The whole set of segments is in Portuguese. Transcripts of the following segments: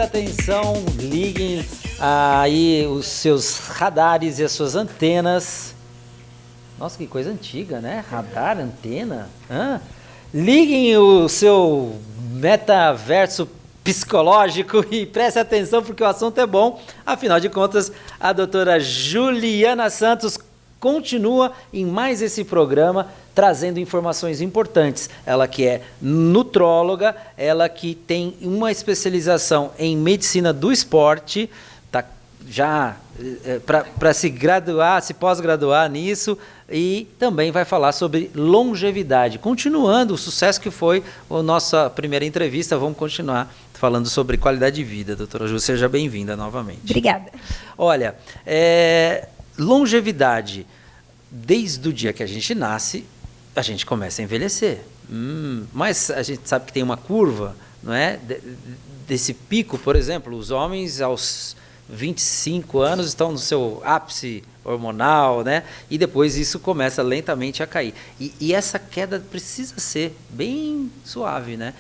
atenção, liguem aí os seus radares e as suas antenas. Nossa, que coisa antiga, né? Radar, antena. Liguem o seu metaverso psicológico e preste atenção porque o assunto é bom. Afinal de contas, a doutora Juliana Santos continua em mais esse programa trazendo informações importantes. Ela que é nutróloga, ela que tem uma especialização em medicina do esporte, tá já para se graduar, se pós-graduar nisso, e também vai falar sobre longevidade. Continuando o sucesso que foi a nossa primeira entrevista, vamos continuar falando sobre qualidade de vida. Doutora Ju, seja bem-vinda novamente. Obrigada. Olha, longevidade, desde o dia que a gente nasce, a gente começa a envelhecer. Mas a gente sabe que tem uma curva, não é? Desse pico, por exemplo, os homens aos 25 anos estão no seu ápice hormonal, né? E depois isso começa lentamente a cair. E essa queda precisa ser bem suave, né?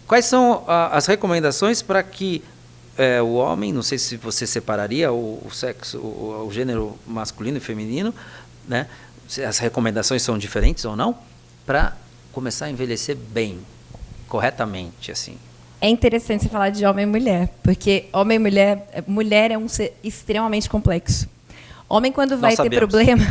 Quais são as recomendações para que o homem, não sei se você separaria o sexo, o gênero masculino e feminino, né? Se as recomendações são diferentes ou não, para começar a envelhecer bem, corretamente, assim. É interessante você falar de homem e mulher, porque homem e mulher é um ser extremamente complexo. Homem, quando vai ter problema...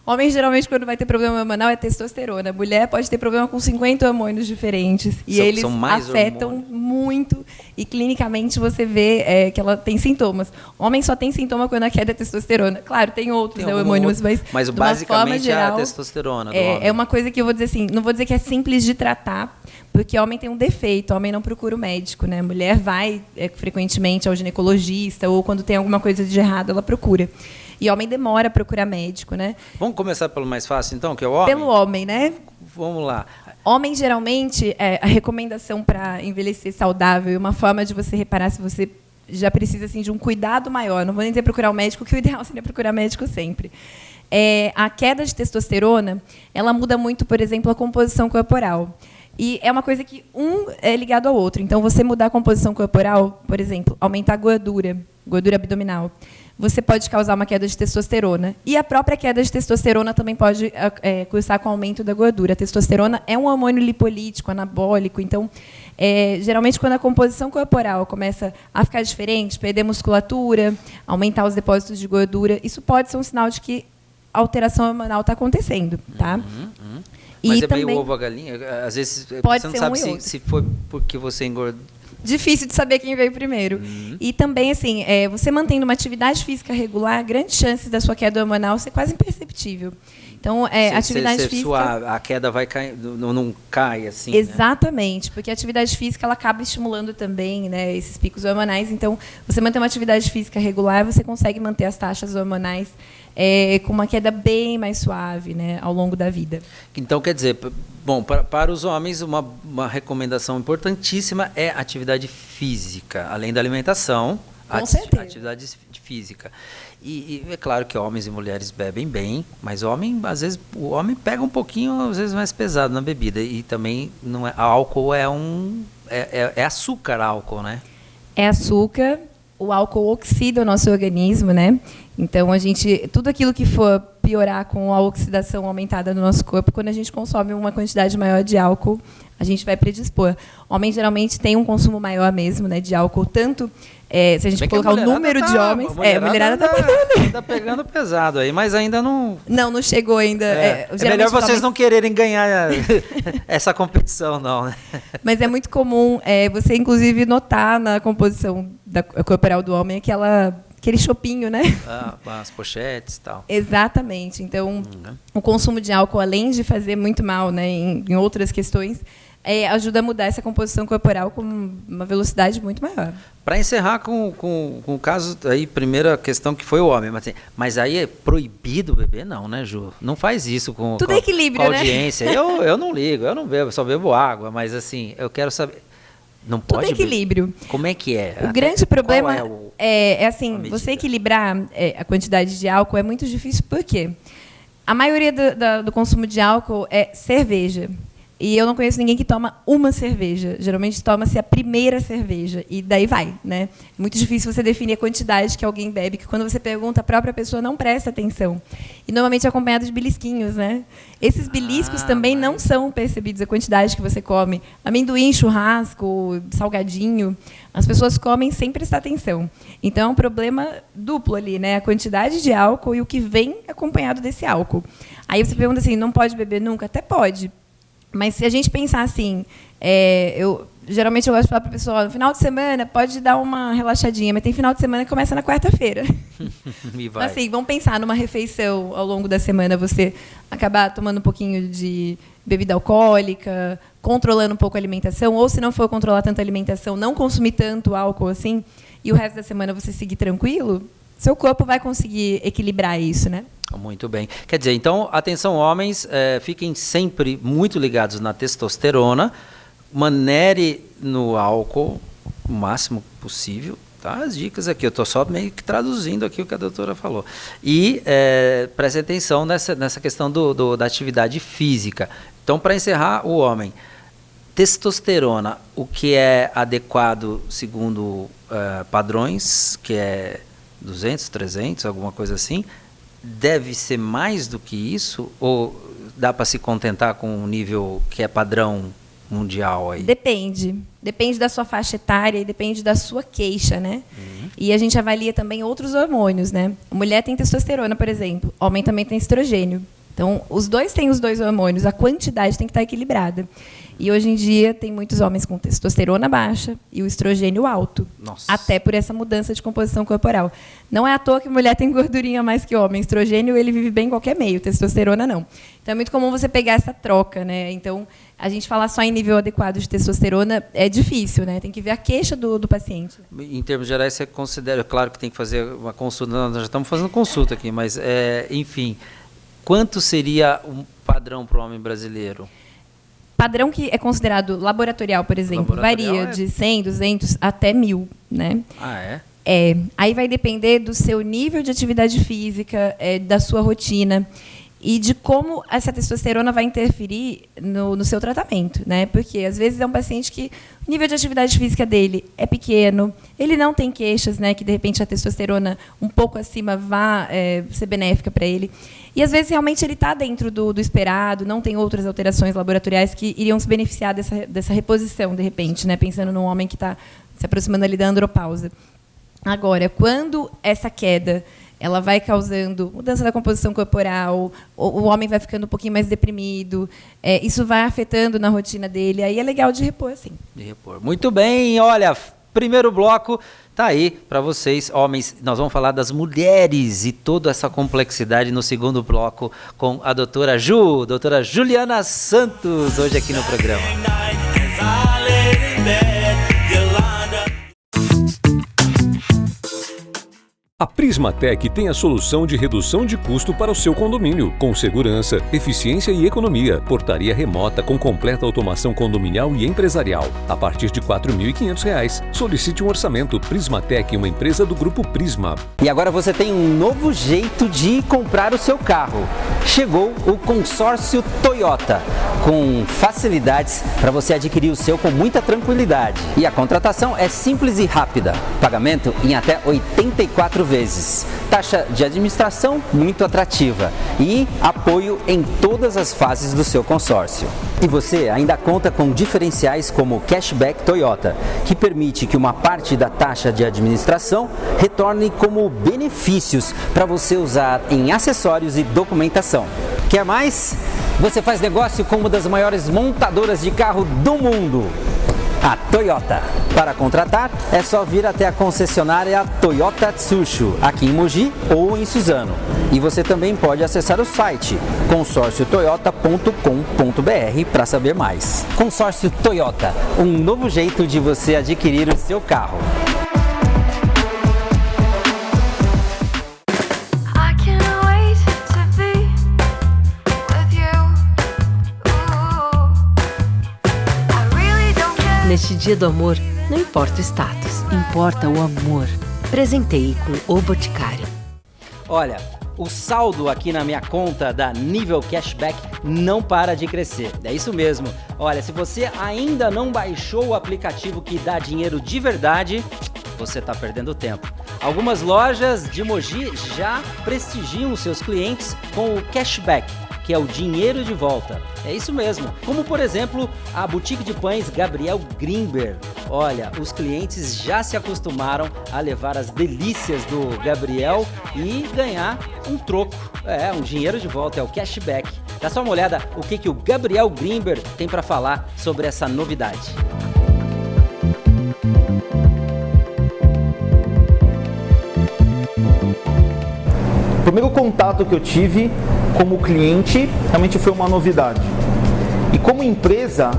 Homem, geralmente, quando vai ter problema hormonal, é testosterona. Mulher pode ter problema com 50 hormônios diferentes. E eles afetam muito. E, clinicamente, você vê que ela tem sintomas. Homem só tem sintoma quando a queda é testosterona. Claro, tem outros hormônios, mas basicamente geral, é a testosterona do homem. É uma coisa que eu vou dizer assim, não vou dizer que é simples de tratar, porque homem tem um defeito, homem não procura o médico, né? Mulher vai frequentemente ao ginecologista, ou quando tem alguma coisa de errado, ela procura. E homem demora a procurar médico, né? Vamos começar pelo mais fácil, então, que é o homem? Pelo homem, né? Vamos lá. Homem, geralmente, a recomendação para envelhecer saudável, uma forma de você reparar se você já precisa assim, de um cuidado maior, não vou nem dizer procurar o médico, que o ideal seria procurar médico sempre. A queda de testosterona, ela muda muito, por exemplo, a composição corporal. E é uma coisa que um é ligado ao outro. Então, você mudar a composição corporal, por exemplo, aumentar a gordura abdominal, você pode causar uma queda de testosterona. E a própria queda de testosterona também pode cursar com o aumento da gordura. A testosterona é um hormônio lipolítico, anabólico. Então, geralmente, quando a composição corporal começa a ficar diferente, perder musculatura, aumentar os depósitos de gordura, isso pode ser um sinal de que a alteração hormonal está acontecendo. Tá? Mas e meio ovo a galinha? Às vezes pode você não ser sabe se foi porque você engordou. Difícil de saber quem veio primeiro. E também, assim, você mantendo uma atividade física regular, grandes chances da sua queda hormonal ser quase imperceptível. Então, atividade física... A queda vai cair, não cai assim. Exatamente, né? Porque a atividade física ela acaba estimulando também, né, esses picos hormonais. Então, você manter uma atividade física regular, você consegue manter as taxas hormonais com uma queda bem mais suave, né, ao longo da vida. Então, quer dizer, bom, para os homens, uma recomendação importantíssima é atividade física, além da alimentação, atividade física. E é claro que homens e mulheres bebem bem, mas às vezes o homem pega um pouquinho, às vezes mais pesado na bebida. E também não é, álcool é açúcar, álcool, né? É açúcar. O álcool oxida o nosso organismo, né? Então, tudo aquilo que for piorar com a oxidação aumentada no nosso corpo, quando a gente consome uma quantidade maior de álcool, a gente vai predispor. Homem, geralmente, tem um consumo maior mesmo, né, de álcool, tanto... se a gente colocar o número de homens... A mulherada está pegando pesado aí, mas ainda não... Não chegou ainda. É melhor vocês não quererem ganhar essa competição, não, né? Mas é muito comum você, inclusive, notar na composição corporal do homem aquele chopinho, né? As pochetes e tal. Exatamente. Então, o consumo de álcool, além de fazer muito mal, né, em outras questões, ajuda a mudar essa composição corporal com uma velocidade muito maior. Para encerrar com o caso, aí, primeira questão que foi o homem, mas aí é proibido beber? Não, né, Ju? Não faz isso com Tudo é equilíbrio, com a audiência. Né? Eu não ligo, eu não bebo, eu só bebo água, mas assim, eu quero saber... Não pode Tudo é equilíbrio. Como é que é? O grande problema é assim, você equilibrar a quantidade de álcool é muito difícil, por quê? A maioria do consumo de álcool é cerveja. E eu não conheço ninguém que toma uma cerveja. Geralmente toma-se a primeira cerveja. E daí vai, né? É muito difícil você definir a quantidade que alguém bebe, que quando você pergunta, a própria pessoa não presta atenção. E normalmente é acompanhado de belisquinhos, né? Esses beliscos também não são percebidos, a quantidade que você come. Amendoim, churrasco, salgadinho, as pessoas comem sem prestar atenção. Então, é um problema duplo ali, né? A quantidade de álcool e o que vem acompanhado desse álcool. Aí você pergunta assim, não pode beber nunca? Até pode. Mas se a gente pensar assim, geralmente eu gosto de falar para a pessoa, no final de semana pode dar uma relaxadinha, mas tem final de semana que começa na quarta-feira. Então, assim, vamos pensar numa refeição ao longo da semana, você acabar tomando um pouquinho de bebida alcoólica, controlando um pouco a alimentação, ou se não for controlar tanto a alimentação, não consumir tanto álcool assim, e o resto da semana você seguir tranquilo, seu corpo vai conseguir equilibrar isso, né? Muito bem. Quer dizer, então, atenção homens, fiquem sempre muito ligados na testosterona, maneire no álcool o máximo possível, tá? As dicas aqui, eu estou só meio que traduzindo aqui o que a doutora falou. E preste atenção nessa questão da atividade física. Então, para encerrar, o homem, testosterona, o que é adequado segundo padrões, que é 200, 300, alguma coisa assim, deve ser mais do que isso? Ou dá para se contentar com um nível que é padrão mundial aí? Depende. Depende da sua faixa etária e depende da sua queixa, né? E a gente avalia também outros hormônios, né? A mulher tem testosterona, por exemplo. O homem também tem estrogênio. Então, os dois têm os dois hormônios. A quantidade tem que estar equilibrada. E hoje em dia tem muitos homens com testosterona baixa e o estrogênio alto. Nossa. Até por essa mudança de composição corporal. Não é à toa que mulher tem gordurinha mais que homem. Estrogênio, ele vive bem em qualquer meio, testosterona não. Então é muito comum você pegar essa troca, né? Então, a gente falar só em nível adequado de testosterona é difícil, né? Tem que ver a queixa do paciente. Em termos gerais, você considera, claro que tem que fazer uma consulta, nós já estamos fazendo consulta aqui, mas, enfim, quanto seria um padrão para o homem brasileiro? Padrão que é considerado laboratorial, por exemplo, varia de 100, 200 até 1.000, né? Ah, é? Aí vai depender do seu nível de atividade física, da sua rotina e de como essa testosterona vai interferir no seu tratamento, né? Porque às vezes é um paciente que o nível de atividade física dele é pequeno, ele não tem queixas, né? Que de repente a testosterona um pouco acima vá ser benéfica para ele. E às vezes realmente ele está dentro do esperado, não tem outras alterações laboratoriais que iriam se beneficiar dessa reposição, de repente, né? Pensando num homem que está se aproximando ali da andropausa. Agora, quando essa queda ela vai causando mudança da composição corporal, o homem vai ficando um pouquinho mais deprimido, isso vai afetando na rotina dele, aí é legal de repor, sim. De repor. Muito bem, olha, primeiro bloco tá aí para vocês, homens. Nós vamos falar das mulheres e toda essa complexidade no segundo bloco com a doutora Juliana Santos, hoje aqui no programa. A Prismatec tem a solução de redução de custo para o seu condomínio, com segurança, eficiência e economia. Portaria remota com completa automação condominial e empresarial. A partir de R$ 4.500. Solicite um orçamento. Prismatec, uma empresa do Grupo Prisma. E agora você tem um novo jeito de comprar o seu carro. Chegou o consórcio Toyota, com facilidades para você adquirir o seu com muita tranquilidade. E a contratação é simples e rápida. Pagamento em até 84 vezes. Taxa de administração muito atrativa e apoio em todas as fases do seu consórcio. E você ainda conta com diferenciais como o Cashback Toyota, que permite que uma parte da taxa de administração retorne como benefícios para você usar em acessórios e documentação. Quer mais? Você faz negócio com uma das maiores montadoras de carro do mundo, a Toyota. Para contratar, é só vir até a concessionária Toyota Tsusho, aqui em Mogi ou em Suzano. E você também pode acessar o site consórciotoyota.com.br para saber mais. Consórcio Toyota, um novo jeito de você adquirir o seu carro. Neste Dia do Amor, não importa o status, importa o amor. Presenteie com O Boticário. Olha, o saldo aqui na minha conta da Nível Cashback não para de crescer. É isso mesmo. Olha, se você ainda não baixou o aplicativo que dá dinheiro de verdade, você está perdendo tempo. Algumas lojas de Mogi já prestigiam seus clientes com o cashback, que é o dinheiro de volta. É isso mesmo. Como, por exemplo, a boutique de pães Gabriel Grimber. Olha, os clientes já se acostumaram a levar as delícias do Gabriel e ganhar um troco. Um dinheiro de volta, é o cashback. Dá só uma olhada o que o Gabriel Grimber tem para falar sobre essa novidade. O primeiro contato que eu tive como cliente realmente foi uma novidade. E como empresa,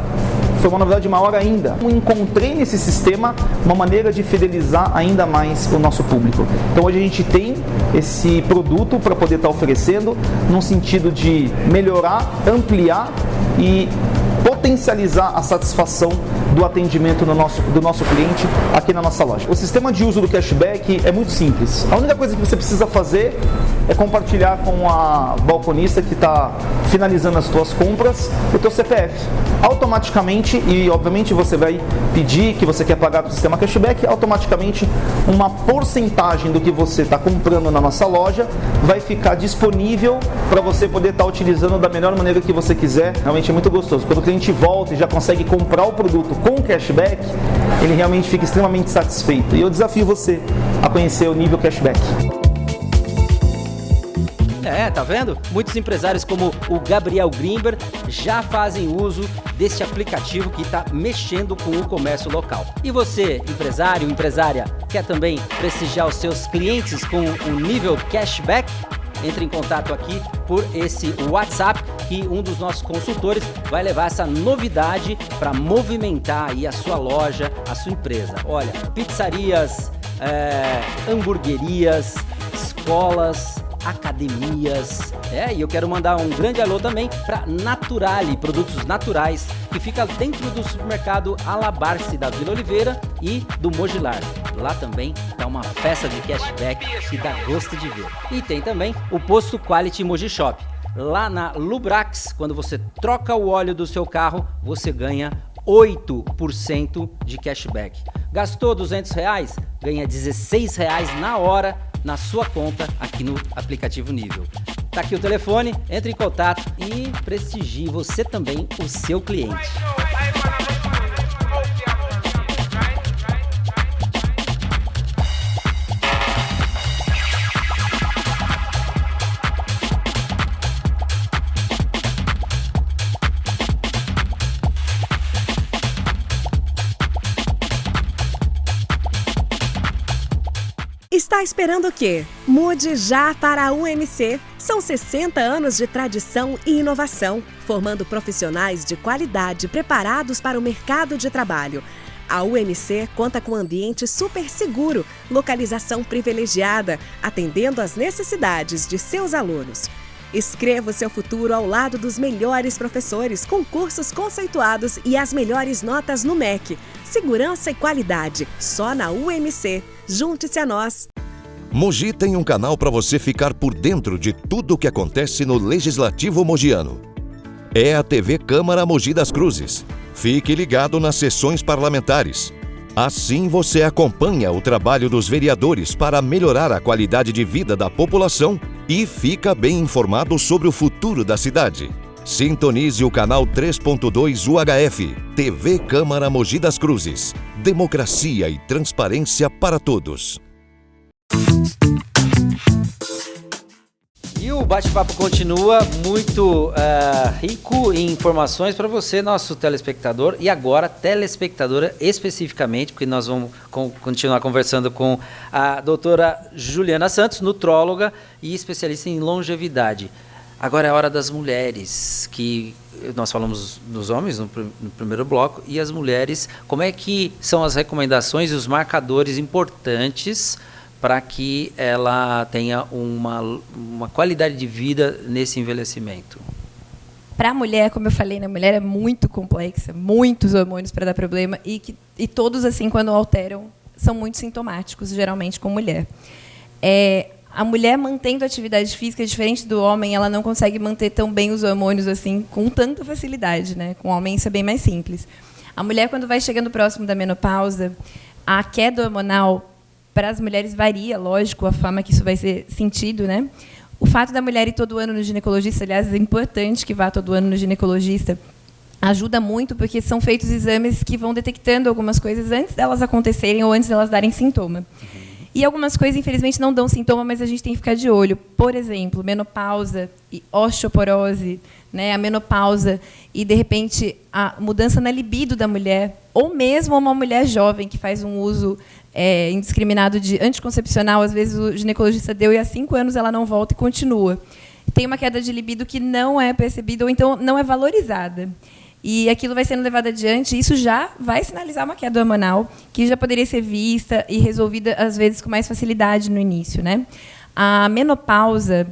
foi uma novidade maior ainda. Eu encontrei nesse sistema uma maneira de fidelizar ainda mais o nosso público. Então hoje a gente tem esse produto para poder estar oferecendo, num sentido de melhorar, ampliar e potencializar a satisfação do atendimento do nosso cliente aqui na nossa loja. O sistema de uso do cashback é muito simples. A única coisa que você precisa fazer é compartilhar com a balconista que está finalizando as suas compras o teu CPF. Automaticamente, e obviamente você vai pedir que você quer pagar do sistema cashback, automaticamente uma porcentagem do que você está comprando na nossa loja vai ficar disponível para você poder estar utilizando da melhor maneira que você quiser. Realmente é muito gostoso. Quando o cliente volta e já consegue comprar o produto com cashback, ele realmente fica extremamente satisfeito. E eu desafio você a conhecer o Nível Cashback. Tá vendo? Muitos empresários como o Gabriel Grimber já fazem uso desse aplicativo que está mexendo com o comércio local. E você, empresário, empresária, quer também prestigiar os seus clientes com o Nível Cashback? Entre em contato aqui por esse WhatsApp que um dos nossos consultores vai levar essa novidade para movimentar aí a sua loja, a sua empresa. Olha, pizzarias, hamburguerias, escolas, academias. E eu quero mandar um grande alô também para Naturale, produtos naturais, que fica dentro do supermercado Alabarce da Vila Oliveira e do Mogilar. Lá também tá uma festa de cashback que dá gosto de ver. E tem também o Posto Quality Mogi Shop. Lá na Lubrax, quando você troca o óleo do seu carro, você ganha 8% de cashback. Gastou R$200? Ganha R$16 na hora na sua conta aqui no aplicativo Nível. Tá aqui o telefone, entre em contato e prestigie você também o seu cliente. Está esperando o quê? Mude já para a UMC. São 60 anos de tradição e inovação, formando profissionais de qualidade preparados para o mercado de trabalho. A UMC conta com um ambiente super seguro, localização privilegiada, atendendo às necessidades de seus alunos. Escreva o seu futuro ao lado dos melhores professores, com cursos conceituados e as melhores notas no MEC. Segurança e qualidade, só na UMC. Junte-se a nós! Mogi tem um canal para você ficar por dentro de tudo o que acontece no Legislativo mogiano. É a TV Câmara Mogi das Cruzes. Fique ligado nas sessões parlamentares. Assim você acompanha o trabalho dos vereadores para melhorar a qualidade de vida da população e fica bem informado sobre o futuro da cidade. Sintonize o canal 3.2 UHF, TV Câmara Mogi das Cruzes. Democracia e transparência para todos. E o bate-papo continua muito rico em informações para você, nosso telespectador, e agora telespectadora especificamente, porque nós vamos continuar conversando com a doutora Juliana Santos, nutróloga e especialista em longevidade. Agora é a hora das mulheres, que nós falamos dos homens no primeiro bloco, e as mulheres, como é que são as recomendações e os marcadores importantes para que ela tenha uma qualidade de vida nesse envelhecimento? Para a mulher, como eu falei, a mulher é muito complexa, muitos hormônios para dar problema, e todos, assim, quando alteram, são muito sintomáticos, geralmente com mulher. a mulher mantendo atividade física, diferente do homem, ela não consegue manter tão bem os hormônios assim com tanta facilidade, né? Com o homem isso é bem mais simples. A mulher, quando vai chegando próximo da menopausa, a queda hormonal para as mulheres varia, lógico, a forma que isso vai ser sentido, né? O fato da mulher ir todo ano no ginecologista, aliás, é importante que vá todo ano no ginecologista, ajuda muito, porque são feitos exames que vão detectando algumas coisas antes delas acontecerem ou antes delas darem sintoma. E algumas coisas, infelizmente, não dão sintoma, mas a gente tem que ficar de olho. Por exemplo, menopausa e osteoporose, né? A menopausa e, de repente, a mudança na libido da mulher, ou mesmo uma mulher jovem que faz um uso indiscriminado de anticoncepcional, às vezes o ginecologista deu e há 5 anos ela não volta e continua. Tem uma queda de libido que não é percebida ou então não é valorizada. E aquilo vai sendo levado adiante, e isso já vai sinalizar uma queda hormonal, que já poderia ser vista e resolvida, às vezes, com mais facilidade no início, né? A menopausa,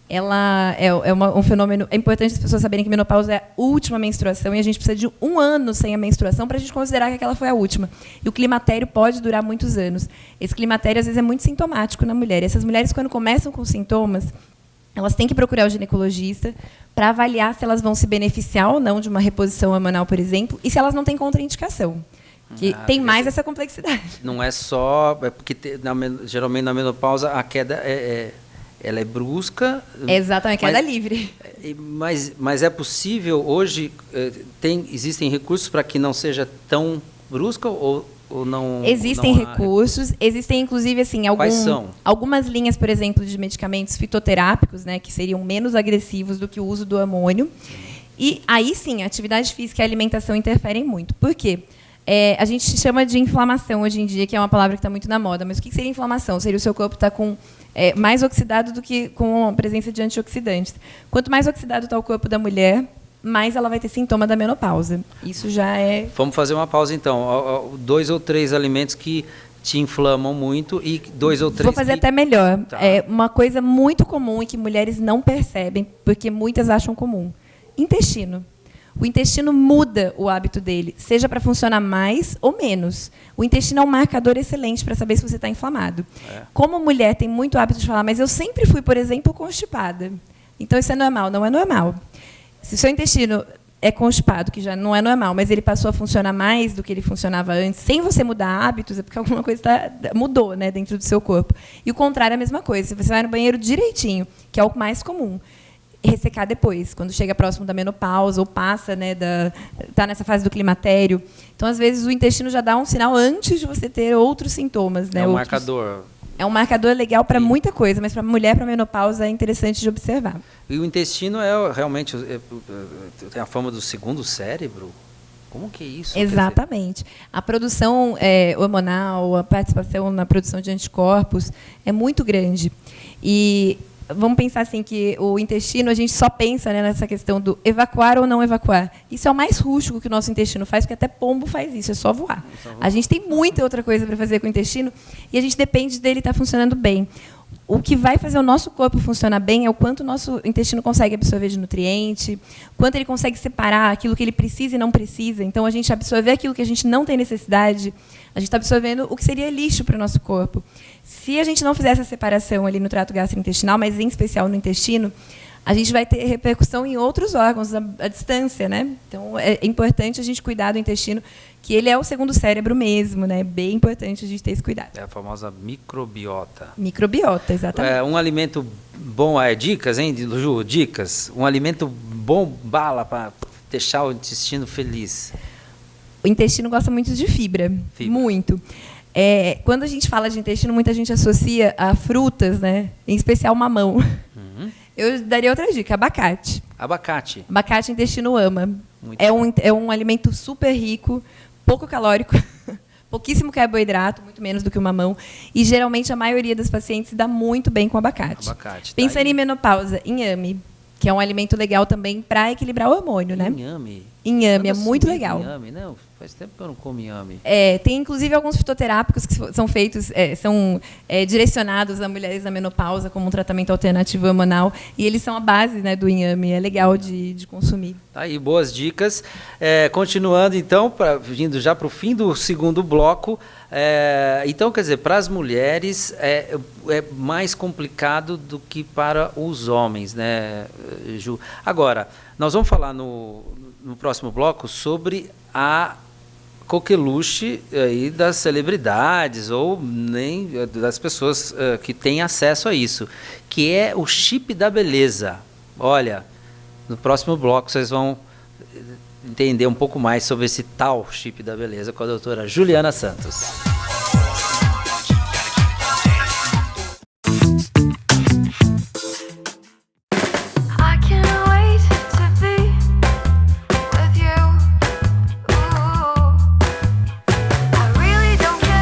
ela é um fenômeno... É importante as pessoas saberem que menopausa é a última menstruação, e a gente precisa de 1 ano sem a menstruação para a gente considerar que aquela foi a última. E o climatério pode durar muitos anos. Esse climatério, às vezes, é muito sintomático na mulher. E essas mulheres, quando começam com sintomas, elas têm que procurar o ginecologista para avaliar se elas vão se beneficiar ou não de uma reposição hormonal, por exemplo, e se elas não têm contraindicação. Que tem mais essa complexidade. Não é só... porque geralmente na menopausa a queda ela é brusca. Exatamente, queda livre. Mas é possível, hoje, existem recursos para que não seja tão brusca ou não? Existem não há recursos, existem inclusive assim, algumas linhas, por exemplo, de medicamentos fitoterápicos, né, que seriam menos agressivos do que o uso do hormônio. E aí sim, a atividade física e a alimentação interferem muito. Por quê? A gente chama de inflamação hoje em dia, que é uma palavra que está muito na moda. Mas o que seria inflamação? Seria o seu corpo estar com mais oxidado do que com a presença de antioxidantes. Quanto mais oxidado está o corpo da mulher, mais ela vai ter sintoma da menopausa. Isso já é... Vamos fazer uma pausa, então. 2 ou 3 alimentos que te inflamam muito e 2 ou 3... Vou fazer até melhor. Tá. Uma coisa muito comum e que mulheres não percebem, porque muitas acham comum. Intestino. O intestino muda o hábito dele, seja para funcionar mais ou menos. O intestino é um marcador excelente para saber se você está inflamado. Como mulher tem muito hábito de falar, mas eu sempre fui, por exemplo, constipada. Então, isso é normal. Não é normal. Se o seu intestino é constipado, que já não é normal, mas ele passou a funcionar mais do que ele funcionava antes, sem você mudar hábitos, é porque alguma coisa mudou, né, dentro do seu corpo. E o contrário é a mesma coisa. Se você vai no banheiro direitinho, que é o mais comum, ressecar depois, quando chega próximo da menopausa ou passa, né, está nessa fase do climatério. Então, às vezes, o intestino já dá um sinal antes de você ter outros sintomas. Né, marcador. É um marcador legal para muita coisa, mas para mulher, para menopausa, é interessante de observar. E o intestino realmente tem a fama do segundo cérebro? Como que é isso? Exatamente. A produção hormonal, a participação na produção de anticorpos é muito grande. E vamos pensar assim que o intestino, a gente só pensa, né, nessa questão do evacuar ou não evacuar. Isso é o mais rústico que o nosso intestino faz, porque até pombo faz isso, é só voar. A gente tem muita outra coisa para fazer com o intestino e a gente depende dele estar funcionando bem. O que vai fazer o nosso corpo funcionar bem é o quanto o nosso intestino consegue absorver de nutriente, quanto ele consegue separar aquilo que ele precisa e não precisa. Então, a gente absorver aquilo que a gente não tem necessidade, a gente está absorvendo o que seria lixo para o nosso corpo. Se a gente não fizer essa separação ali no trato gastrointestinal, mas em especial no intestino, a gente vai ter repercussão em outros órgãos à distância, né? Então, é importante a gente cuidar do intestino, que ele é o segundo cérebro mesmo, né? Bem importante a gente ter esse cuidado. É a famosa microbiota. Microbiota, exatamente. Um alimento bom, dicas, hein, Ju? Dicas. Um alimento bom, bala, para deixar o intestino feliz. O intestino gosta muito de fibra. Muito. Quando a gente fala de intestino, muita gente associa a frutas, né? Em especial mamão. Eu daria outra dica, abacate. Abacate. Abacate o intestino ama. É um alimento super rico, pouco calórico, pouquíssimo carboidrato, muito menos do que o mamão. E, geralmente, a maioria das pacientes dá muito bem com abacate. Pensando em menopausa, inhame, que é um alimento legal também para equilibrar o hormônio. Né? Inhame? Inhame, é muito legal. Inhame, não, faz tempo que eu não como inhame. Tem, inclusive, alguns fitoterápicos que são feitos, são direcionados a mulheres na menopausa como um tratamento alternativo hormonal, e eles são a base, né, do inhame, é legal de consumir. Tá aí, boas dicas. Continuando, então, vindo já para o fim do segundo bloco, então, quer dizer, para as mulheres é mais complicado do que para os homens, né, Ju? Agora, nós vamos falar no próximo bloco sobre a coqueluche aí das celebridades ou nem das pessoas que têm acesso a isso, que é o chip da beleza. Olha, no próximo bloco vocês vão entender um pouco mais sobre esse tal chip da beleza com a doutora Juliana Santos.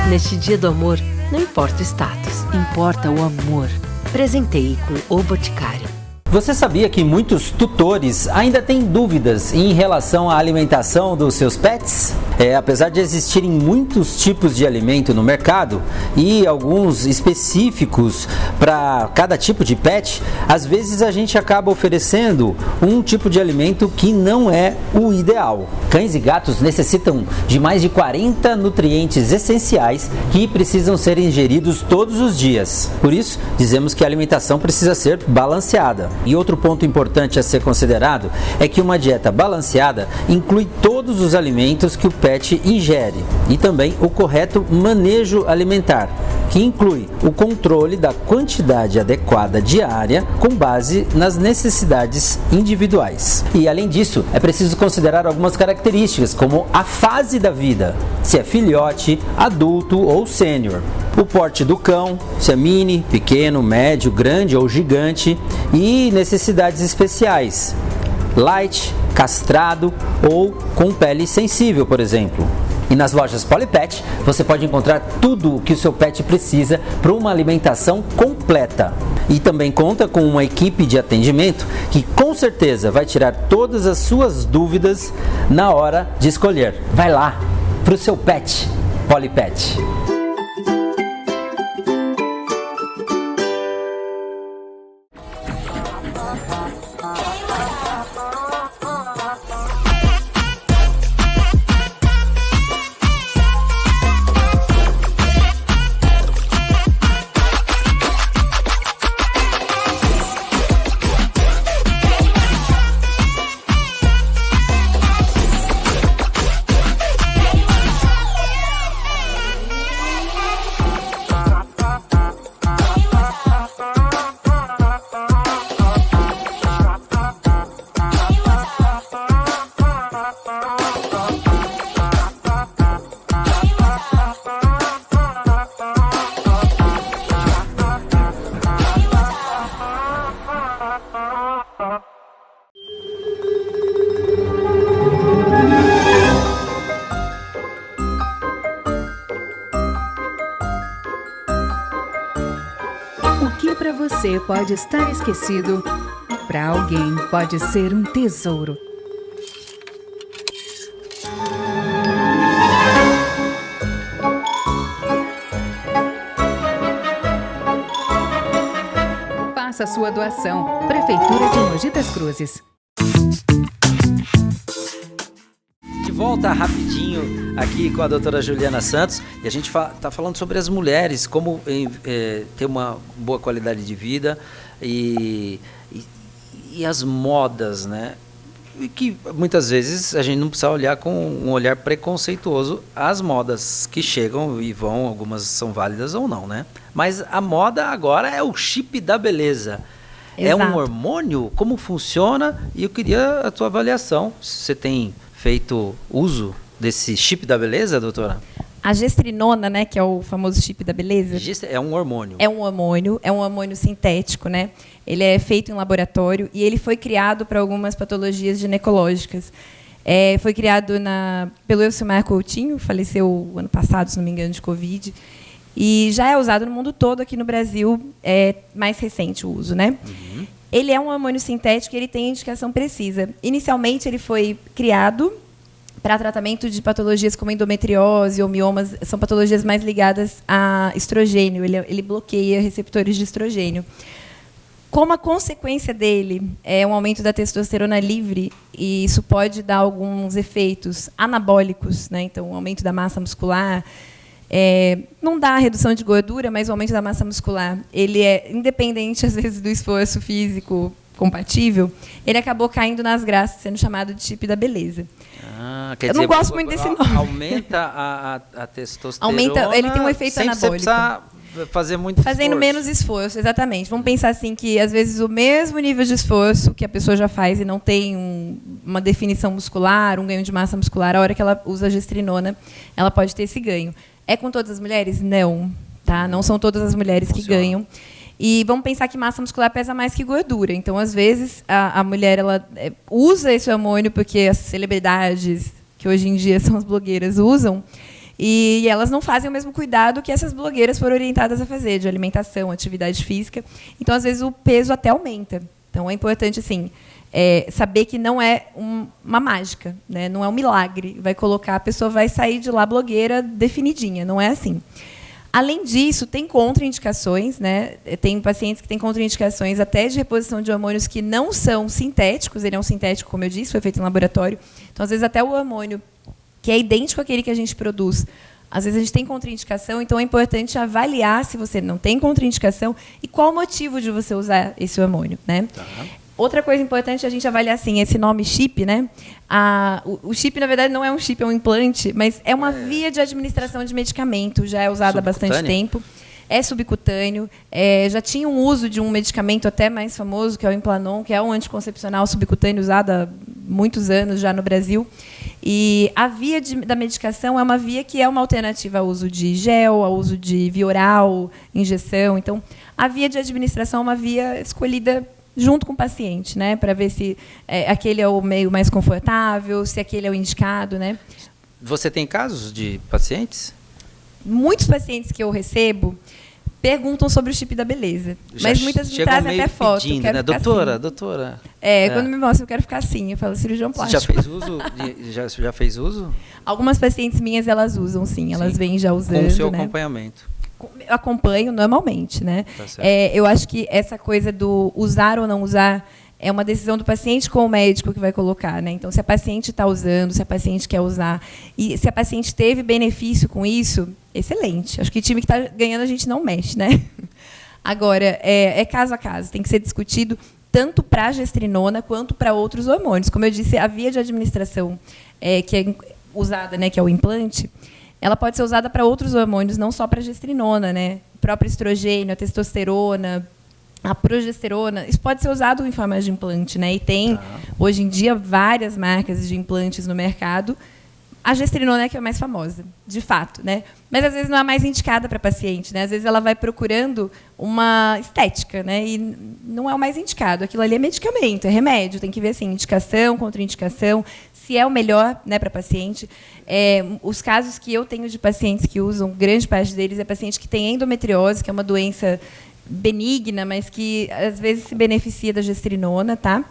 Neste dia do amor, não importa o status, importa o amor. Presenteie com O Boticário. Você sabia que muitos tutores ainda têm dúvidas em relação à alimentação dos seus pets? Apesar de existirem muitos tipos de alimento no mercado e alguns específicos para cada tipo de pet, às vezes a gente acaba oferecendo um tipo de alimento que não é o ideal. Cães e gatos necessitam de mais de 40 nutrientes essenciais que precisam ser ingeridos todos os dias. Por isso, dizemos que a alimentação precisa ser balanceada. E outro ponto importante a ser considerado é que uma dieta balanceada inclui todos os alimentos que o pet ingere e também o correto manejo alimentar, que inclui o controle da quantidade adequada diária com base nas necessidades individuais. E além disso, é preciso considerar algumas características, como a fase da vida, se é filhote, adulto ou sênior, o porte do cão, se é mini, pequeno, médio, grande ou gigante, e necessidades especiais, light, castrado ou com pele sensível, por exemplo. E nas lojas Polipet, você pode encontrar tudo o que o seu pet precisa para uma alimentação completa. E também conta com uma equipe de atendimento que com certeza vai tirar todas as suas dúvidas na hora de escolher. Vai lá, para o seu pet, Polipet. Para você pode estar esquecido, para alguém pode ser um tesouro. Faça sua doação. Prefeitura de Mogi das Cruzes. De volta rapidinho aqui com a doutora Juliana Santos, e a gente está falando sobre as mulheres, como ter uma boa qualidade de vida e as modas, né? E que muitas vezes a gente não precisa olhar com um olhar preconceituoso as modas que chegam e vão, algumas são válidas ou não, né? Mas a moda agora é o chip da beleza. Exato. É um hormônio? Como funciona? E eu queria a tua avaliação, se você tem feito uso desse chip da beleza, doutora? A gestrinona, né, que é o famoso chip da beleza. É um hormônio. É um hormônio sintético, né? Ele é feito em laboratório e ele foi criado para algumas patologias ginecológicas. Foi criado pelo Elcimar Coutinho, faleceu ano passado, se não me engano, de Covid. E já é usado no mundo todo, aqui no Brasil é mais recente o uso, né? Uhum. Ele é um hormônio sintético e ele tem indicação precisa. Inicialmente, ele foi criado para tratamento de patologias como endometriose ou miomas, são patologias mais ligadas a estrogênio, ele bloqueia receptores de estrogênio. Como a consequência dele é um aumento da testosterona livre, e isso pode dar alguns efeitos anabólicos, né? Então, um aumento da massa muscular, não dá a redução de gordura, mas o aumento da massa muscular, ele é independente, às vezes, do esforço físico compatível, ele acabou caindo nas graças, sendo chamado de chip da beleza. Quer eu dizer, não gosto muito desse nome. Aumenta a testosterona. Ele tem um efeito sem anabólico. Você precisa fazer muito Fazendo esforço. menos esforço, exatamente. Vamos pensar assim que, às vezes, o mesmo nível de esforço que a pessoa já faz e não tem uma definição muscular, um ganho de massa muscular, a hora que ela usa a gestrinona, ela pode ter esse ganho. É com todas as mulheres? Não. Tá? Não são todas as mulheres que ganham. E vamos pensar que massa muscular pesa mais que gordura. Então, às vezes, a mulher ela usa esse hormônio porque as celebridades, que hoje em dia são as blogueiras, usam, e elas não fazem o mesmo cuidado que essas blogueiras foram orientadas a fazer, de alimentação, atividade física. Então, às vezes, o peso até aumenta. Então, é importante assim, saber que não é uma mágica, né? Não é um milagre. Vai colocar, a pessoa vai sair de lá blogueira definidinha. Não é assim. Além disso, tem contraindicações, né? Tem pacientes que têm contraindicações até de reposição de hormônios que não são sintéticos. Ele é um sintético, como eu disse, foi feito em laboratório. Então, às vezes, até o hormônio que é idêntico àquele que a gente produz, às vezes a gente tem contraindicação, então é importante avaliar se você não tem contraindicação e qual o motivo de você usar esse hormônio, né? Tá. Outra coisa importante é a gente avaliar assim, esse nome chip, né? O chip, na verdade, não é um chip, é um implante, mas é uma via de administração de medicamento, já é usado há bastante tempo. É subcutâneo, já tinha um uso de um medicamento até mais famoso, que é o Implanon, que é um anticoncepcional subcutâneo usado há muitos anos já no Brasil. E a via da medicação é uma via que é uma alternativa ao uso de gel, ao uso de via oral, injeção. Então, a via de administração é uma via escolhida junto com o paciente, né, para ver se aquele é o meio mais confortável, se aquele é o indicado, né? Você tem casos de pacientes? Muitos pacientes que eu recebo perguntam sobre o chip da beleza, mas muitas me trazem até foto. Pedindo, né? Doutora, assim. doutora. Quando me mostra, eu quero ficar assim. Eu falo cirurgião plástico. Você já fez uso? Já fez uso? Algumas pacientes minhas, elas usam, sim. Elas vêm já usando. Com o seu né? acompanhamento. Eu acompanho normalmente, né? Tá certo. Eu acho que essa coisa do usar ou não usar é uma decisão do paciente com o médico que vai colocar, né? Então, se a paciente está usando, se a paciente quer usar, e se a paciente teve benefício com isso, excelente. Acho que o time que está ganhando a gente não mexe, né? Agora, é caso a caso, tem que ser discutido tanto para a gestrinona quanto para outros hormônios. Como eu disse, a via de administração que é usada, né, que é o implante, ela pode ser usada para outros hormônios, não só para a gestrinona, né? O próprio estrogênio, a testosterona, a progesterona, isso pode ser usado em forma de implante, né? E tem, hoje em dia, várias marcas de implantes no mercado. A gestrinona é que é a mais famosa, de fato, né? Mas, às vezes, não é a mais indicada para a paciente, né? Às vezes, ela vai procurando uma estética, né? E não é o mais indicado. Aquilo ali é medicamento, é remédio. Tem que ver, assim, indicação, contraindicação, se é o melhor, né, para a paciente. Os casos que eu tenho de pacientes que usam, grande parte deles é paciente que tem endometriose, que é uma doença benigna, mas que às vezes se beneficia da gestrinona, tá?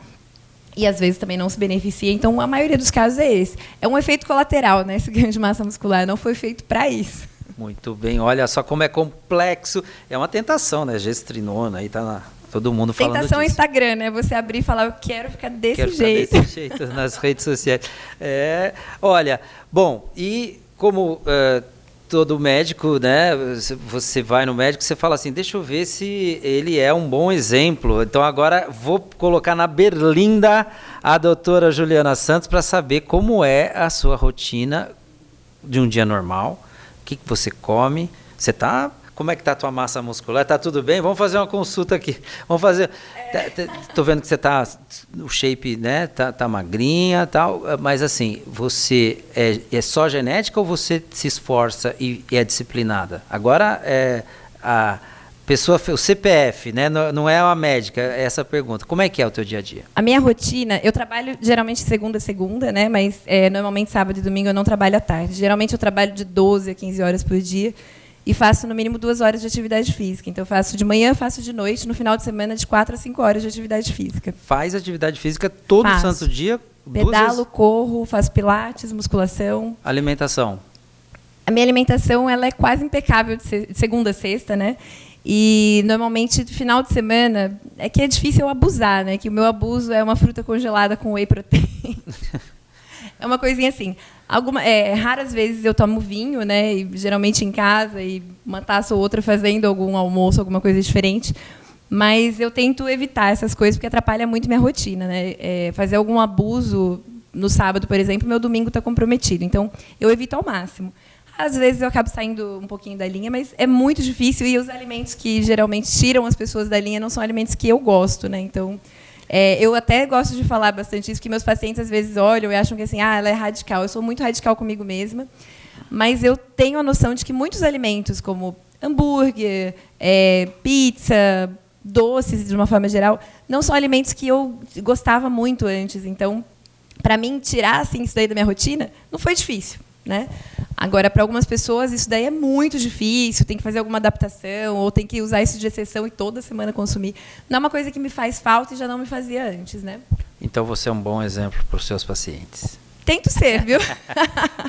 E às vezes também não se beneficia. Então, a maioria dos casos é esse. É um efeito colateral, né? Esse ganho de massa muscular não foi feito para isso. Muito bem. Olha só como é complexo. É uma tentação, né? Gestrinona, aí tá todo mundo falando disso. Tentação Instagram, né? Você abrir e falar, eu quero ficar desse jeito. Desse jeito nas redes sociais. Olha, bom, e como todo médico, né? Você vai no médico, você fala assim, deixa eu ver se ele é um bom exemplo. Então agora vou colocar na berlinda a doutora Juliana Santos para saber como é a sua rotina de um dia normal, o que você come. Como é que está a tua massa muscular? Está tudo bem? Vamos fazer uma consulta aqui. Vamos fazer. Estou vendo que você está, o shape, né? Tá magrinha, tal. Mas assim, você é só genética ou você se esforça e é disciplinada? Agora a pessoa, o CPF, né? Não é a médica. É essa a pergunta. Como é que é o teu dia a dia? A minha rotina, eu trabalho geralmente segunda a segunda, né? Mas normalmente sábado e domingo eu não trabalho à tarde. Geralmente eu trabalho de 12 a 15 horas por dia. e faço no mínimo 2 horas de atividade física. Então, eu faço de manhã, faço de noite, no final de semana, de 4 a 5 horas de atividade física. Faz atividade física todo santo dia? Pedalo, corro, faço pilates, musculação. Alimentação? A minha alimentação ela é quase impecável de segunda a sexta, né? E, normalmente, no final de semana, é que é difícil eu abusar, né? Que o meu abuso é uma fruta congelada com whey protein. É uma coisinha assim. Raras vezes eu tomo vinho, né? E, geralmente em casa, e uma taça ou outra fazendo algum almoço, alguma coisa diferente. Mas eu tento evitar essas coisas, porque atrapalha muito minha rotina, né? Fazer algum abuso no sábado, por exemplo, meu domingo está comprometido. Então, eu evito ao máximo. Às vezes eu acabo saindo um pouquinho da linha, mas é muito difícil. E os alimentos que geralmente tiram as pessoas da linha não são alimentos que eu gosto, né? Então, eu até gosto de falar bastante isso, que meus pacientes às vezes olham e acham que assim, ela é radical. Eu sou muito radical comigo mesma, mas eu tenho a noção de que muitos alimentos, como hambúrguer, pizza, doces, de uma forma geral, não são alimentos que eu gostava muito antes. Então, para mim, tirar assim, isso daí da minha rotina não foi difícil, né? Agora, para algumas pessoas, isso daí é muito difícil, tem que fazer alguma adaptação, ou tem que usar isso de exceção e toda semana consumir. Não é uma coisa que me faz falta e já não me fazia antes, né? Então, você é um bom exemplo para os seus pacientes. Tento ser, viu?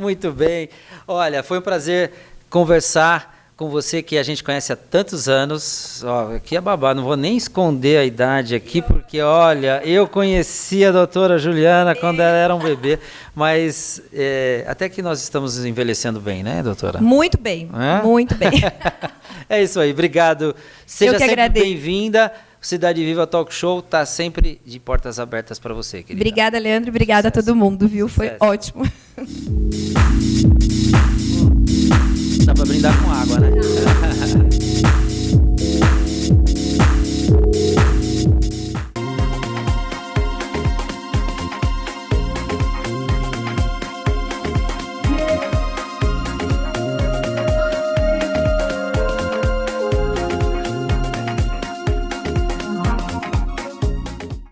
Muito bem. Olha, foi um prazer conversar com você, que a gente conhece há tantos anos. Ó, aqui é babá, não vou nem esconder a idade aqui, porque, olha, eu conheci a doutora Juliana quando ela era um bebê, mas até que nós estamos envelhecendo bem, né, doutora? Muito bem, muito bem. É isso aí, obrigado. Seja sempre agradeço. Bem-vinda. Cidade Viva Talk Show está sempre de portas abertas para você, querida. Obrigada, Leandro, e obrigada a todo mundo, viu? Foi ótimo. Dá para brindar com água, né?